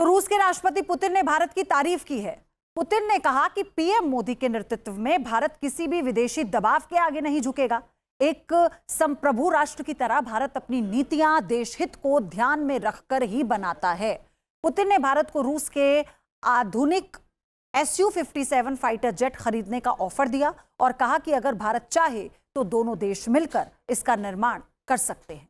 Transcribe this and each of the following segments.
तो रूस के राष्ट्रपति पुतिन ने भारत की तारीफ की है। पुतिन ने कहा कि पीएम मोदी के नेतृत्व में भारत किसी भी विदेशी दबाव के आगे नहीं झुकेगा। एक संप्रभु राष्ट्र की तरह भारत अपनी नीतियां देश हित को ध्यान में रखकर ही बनाता है। पुतिन ने भारत को रूस के आधुनिक Su-57 फाइटर जेट खरीदने का ऑफर दिया और कहा कि अगर भारत चाहे तो दोनों देश मिलकर इसका निर्माण कर सकते हैं।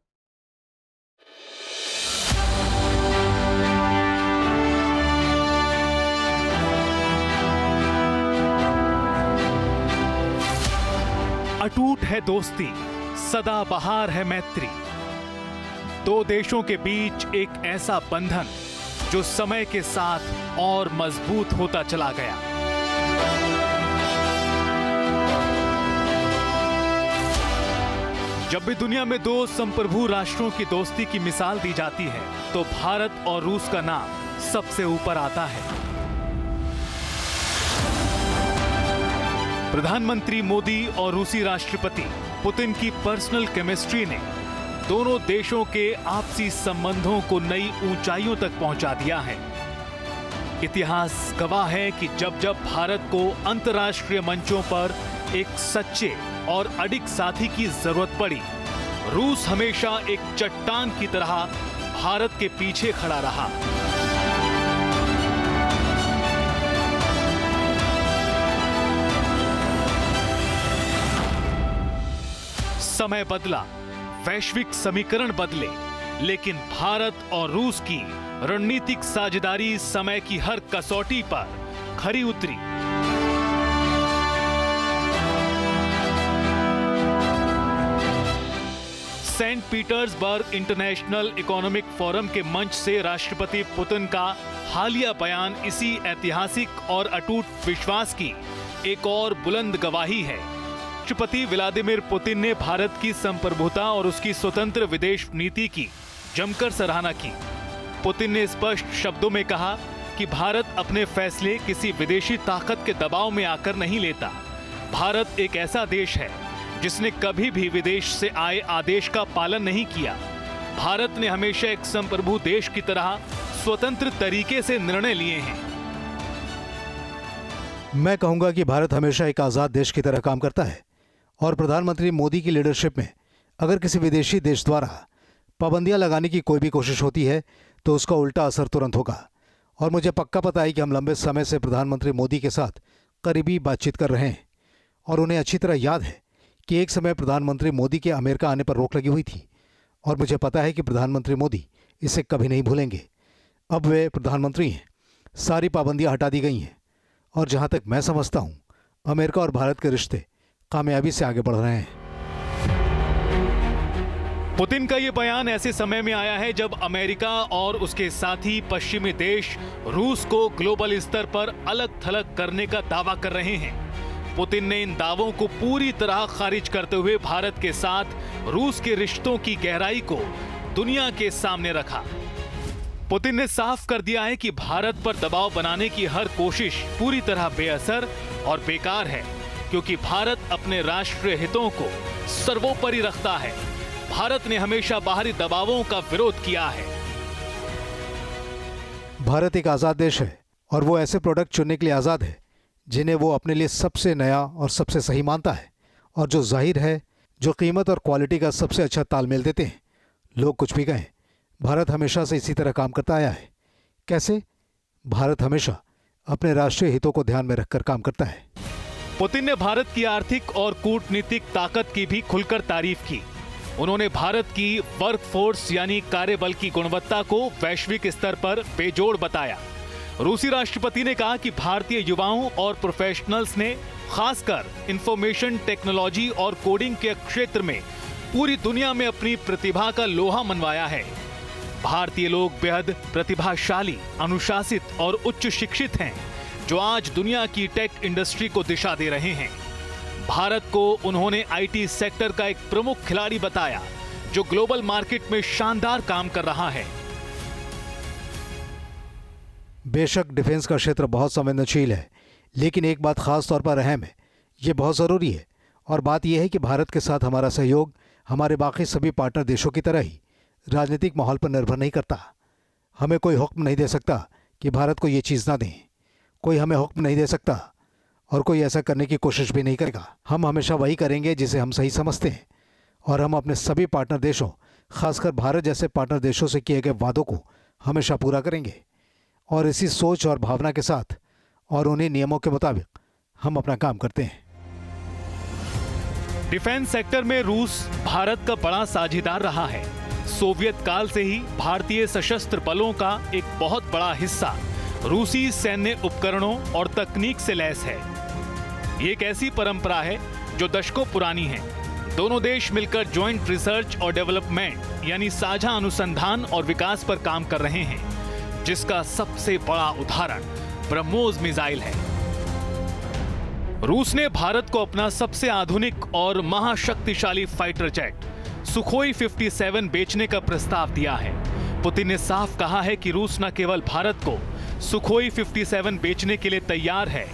अटूट है दोस्ती, सदाबहार है मैत्री। दो देशों के बीच एक ऐसा बंधन जो समय के साथ और मजबूत होता चला गया। जब भी दुनिया में दो संप्रभु राष्ट्रों की दोस्ती की मिसाल दी जाती है तो भारत और रूस का नाम सबसे ऊपर आता है। प्रधानमंत्री मोदी और रूसी राष्ट्रपति पुतिन की पर्सनल केमिस्ट्री ने दोनों देशों के आपसी संबंधों को नई ऊंचाइयों तक पहुंचा दिया है। इतिहास गवाह है कि जब जब भारत को अंतर्राष्ट्रीय मंचों पर एक सच्चे और अडिग साथी की जरूरत पड़ी, रूस हमेशा एक चट्टान की तरह भारत के पीछे खड़ा रहा। समय बदला, वैश्विक समीकरण बदले, लेकिन भारत और रूस की रणनीतिक साझेदारी समय की हर कसौटी पर खरी उतरी। Saint Petersburg International Economic Forum के मंच से राष्ट्रपति पुतिन का हालिया बयान इसी ऐतिहासिक और अटूट विश्वास की एक और बुलंद गवाही है। राष्ट्रपति व्लादिमीर पुतिन ने भारत की संप्रभुता और उसकी स्वतंत्र विदेश नीति की जमकर सराहना की। पुतिन ने स्पष्ट शब्दों में कहा कि भारत अपने फैसले किसी विदेशी ताकत के दबाव में आकर नहीं लेता। भारत एक ऐसा देश है जिसने कभी भी विदेश से आए आदेश का पालन नहीं किया। भारत ने हमेशा एक संप्रभु देश की तरह स्वतंत्र तरीके से निर्णय लिए हैं। मैं कहूंगा कि भारत हमेशा एक आजाद देश की तरह काम करता है और प्रधानमंत्री मोदी की लीडरशिप में अगर किसी विदेशी देश द्वारा पाबंदियां लगाने की कोई भी कोशिश होती है तो उसका उल्टा असर तुरंत होगा। और मुझे पक्का पता है कि हम लंबे समय से प्रधानमंत्री मोदी के साथ करीबी बातचीत कर रहे हैं और उन्हें अच्छी तरह याद है कि एक समय प्रधानमंत्री मोदी के अमेरिका आने पर रोक लगी हुई थी और मुझे पता है कि प्रधानमंत्री मोदी इसे कभी नहीं भूलेंगे। अब वे प्रधानमंत्री हैं, सारी पाबंदियां हटा दी गई हैं और जहां तक मैं समझता हूं अमेरिका और भारत के रिश्ते कामयाबी से आगे बढ़ रहे हैं। पुतिन का यह बयान ऐसे समय में आया है जब अमेरिका और उसके साथी पश्चिमी देश रूस को ग्लोबल स्तर पर अलग थलग करने का दावा कर रहे हैं। पुतिन ने इन दावों को पूरी तरह खारिज करते हुए भारत के साथ रूस के रिश्तों की गहराई को दुनिया के सामने रखा। पुतिन ने साफ कर दिया है कि भारत पर दबाव बनाने की हर कोशिश पूरी तरह बेअसर और बेकार है, क्योंकि भारत अपने राष्ट्रीय हितों को सर्वोपरि रखता है। भारत ने हमेशा बाहरी दबावों का विरोध किया है। भारत एक आजाद देश है और वो ऐसे प्रोडक्ट चुनने के लिए आजाद है जिन्हें वो अपने लिए सबसे नया और सबसे सही मानता है और जो जाहिर है जो कीमत और क्वालिटी का सबसे अच्छा तालमेल देते हैं। लोग कुछ भी कहें, भारत हमेशा से इसी तरह काम करता आया है। कैसे? भारत हमेशा अपने राष्ट्रीय हितों को ध्यान में रखकर काम करता है। पुतिन ने भारत की आर्थिक और कूटनीतिक ताकत की भी खुलकर तारीफ की। उन्होंने भारत की वर्कफोर्स यानी कार्यबल की गुणवत्ता को वैश्विक स्तर पर बेजोड़ बताया। रूसी राष्ट्रपति ने कहा कि भारतीय युवाओं और प्रोफेशनल्स ने खासकर इंफॉर्मेशन टेक्नोलॉजी और कोडिंग के क्षेत्र में पूरी दुनिया में अपनी प्रतिभा का लोहा मनवाया है। भारतीय लोग बेहद प्रतिभाशाली, अनुशासित और उच्च शिक्षित हैं, जो आज दुनिया की टेक इंडस्ट्री को दिशा दे रहे हैं। भारत को उन्होंने आईटी सेक्टर का एक प्रमुख खिलाड़ी बताया, जो ग्लोबल मार्केट में शानदार काम कर रहा है। बेशक डिफेंस का क्षेत्र बहुत संवेदनशील है, लेकिन एक बात खास तौर पर अहम है, ये बहुत ज़रूरी है, और बात यह है कि भारत के साथ हमारा सहयोग हमारे बाकी सभी पार्टनर देशों की तरह ही राजनीतिक माहौल पर निर्भर नहीं करता। हमें कोई हुक्म नहीं दे सकता कि भारत को ये चीज़ ना दें। कोई हमें हुक्म नहीं दे सकता और कोई ऐसा करने की कोशिश भी नहीं करेगा। हम हमेशा वही करेंगे जिसे हम सही समझते हैं और हम अपने सभी पार्टनर देशों, खासकर भारत जैसे पार्टनर देशों से किए गए वादों को हमेशा पूरा करेंगे और इसी सोच और भावना के साथ और उन्हीं नियमों के मुताबिक हम अपना काम करते हैं। डिफेंस सेक्टर में रूस भारत का बड़ा साझेदार रहा है। सोवियत काल से ही भारतीय सशस्त्र बलों का एक बहुत बड़ा हिस्सा रूसी सैन्य उपकरणों और तकनीक से लैस है। ये एक ऐसी परंपरा है जो दशकों पुरानी है। दोनों देश मिलकर ज्वाइंट रिसर्च और डेवलपमेंट यानी साझा अनुसंधान और विकास पर काम कर रहे हैं, जिसका सबसे बड़ा उदाहरण ब्रह्मोस मिसाइल है। रूस ने भारत को अपना सबसे आधुनिक और महाशक्तिशाली फाइटर जेट सुखोई 57 बेचने का प्रस्ताव दिया है। पुतिन ने साफ कहा है कि रूस न केवल भारत को सुखोई 57 बेचने के लिए तैयार है,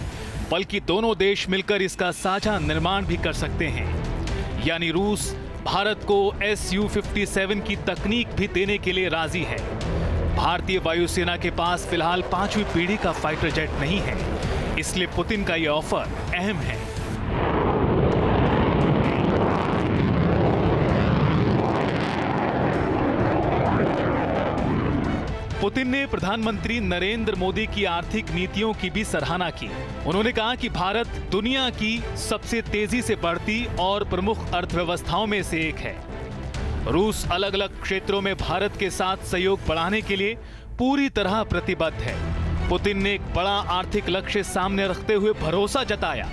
बल्कि दोनों देश मिलकर इसका साझा निर्माण भी कर सकते हैं। यानी रूस भारत को Su-57 की तकनीक भी देने के लिए राजी है। भारतीय वायुसेना के पास फिलहाल 5वीं पीढ़ी का फाइटर जेट नहीं है, इसलिए पुतिन का यह ऑफर अहम है। पुतिन ने प्रधानमंत्री नरेंद्र मोदी की आर्थिक नीतियों की भी सराहना की। उन्होंने कहा कि भारत दुनिया की सबसे तेजी से बढ़ती और प्रमुख अर्थव्यवस्थाओं में से एक है। रूस अलग अलग क्षेत्रों में भारत के साथ सहयोग बढ़ाने के लिए पूरी तरह प्रतिबद्ध है। पुतिन ने एक बड़ा आर्थिक लक्ष्य सामने रखते हुए भरोसा जताया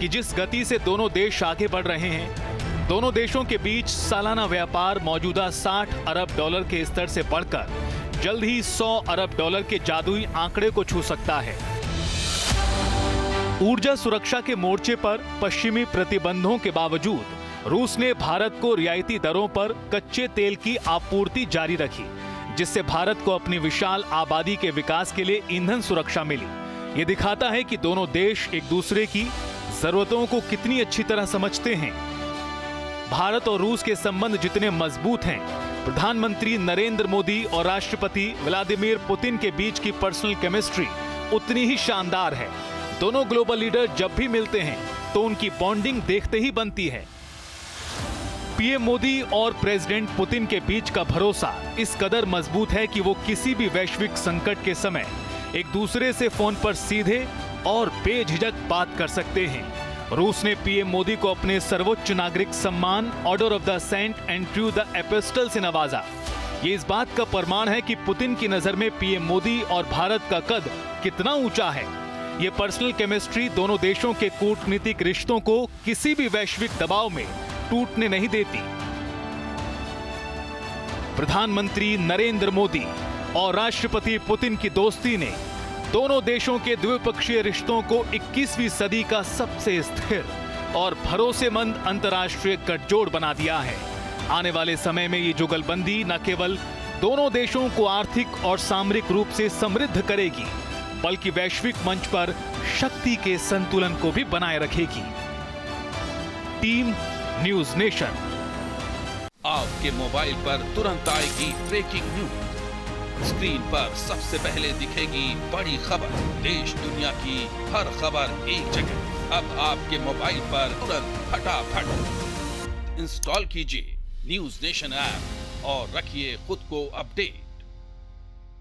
कि जिस गति से दोनों देश आगे बढ़ रहे हैं, दोनों देशों के बीच सालाना व्यापार मौजूदा $60 अरब के स्तर से बढ़कर जल्द ही $100 अरब के जादुई आंकड़े को छू सकता है। ऊर्जा सुरक्षा के मोर्चे पर पश्चिमी प्रतिबंधों के बावजूद रूस ने भारत को रियायती दरों पर कच्चे तेल की आपूर्ति जारी रखी, जिससे भारत को अपनी विशाल आबादी के विकास के लिए ईंधन सुरक्षा मिली। ये दिखाता है कि दोनों देश एक दूसरे की जरूरतों को कितनी अच्छी तरह समझते हैं। भारत और रूस के संबंध जितने मजबूत हैं, प्रधानमंत्री नरेंद्र मोदी और राष्ट्रपति व्लादिमीर पुतिन के बीच की पर्सनल केमिस्ट्री उतनी ही शानदार है। दोनों ग्लोबल लीडर जब भी मिलते हैं तो उनकी बॉन्डिंग देखते ही बनती है। पीएम मोदी और प्रेसिडेंट पुतिन के बीच का भरोसा इस कदर मजबूत है कि वो किसी भी वैश्विक संकट के समय एक दूसरे से फोन पर सीधे और बेझिझक बात कर सकते हैं। रूस ने पीएम मोदी को अपने सर्वोच्च नागरिक सम्मान Order of the Saint Andrew the Apostle से नवाजा। ये इस बात का प्रमाण है कि पुतिन की नजर में पीएम मोदी और भारत का कद कितना ऊंचा है। ये पर्सनल केमिस्ट्री दोनों देशों के कूटनीतिक रिश्तों को किसी भी वैश्विक दबाव में टूटने नहीं देती। प्रधानमंत्री नरेंद्र मोदी और राष्ट्रपति पुतिन की दोस्ती ने दोनों देशों के द्विपक्षीय रिश्तों को 21वीं सदी का सबसे स्थिर और भरोसेमंद अंतर्राष्ट्रीय गठजोड़ बना दिया है। आने वाले समय में ये जुगलबंदी न केवल दोनों देशों को आर्थिक और सामरिक रूप से समृद्ध करेगी, बल्कि वैश्विक मंच पर शक्ति के संतुलन को भी बनाए रखेगी। Team news nation. आपके मोबाइल पर तुरंत आएगी ब्रेकिंग न्यूज। स्क्रीन पर सबसे पहले दिखेगी बड़ी खबर। देश दुनिया की हर खबर एक जगह। अब आपके मोबाइल पर तुरंत फटाफट इंस्टॉल कीजिए न्यूज नेशन ऐप और रखिए खुद को अपडेट।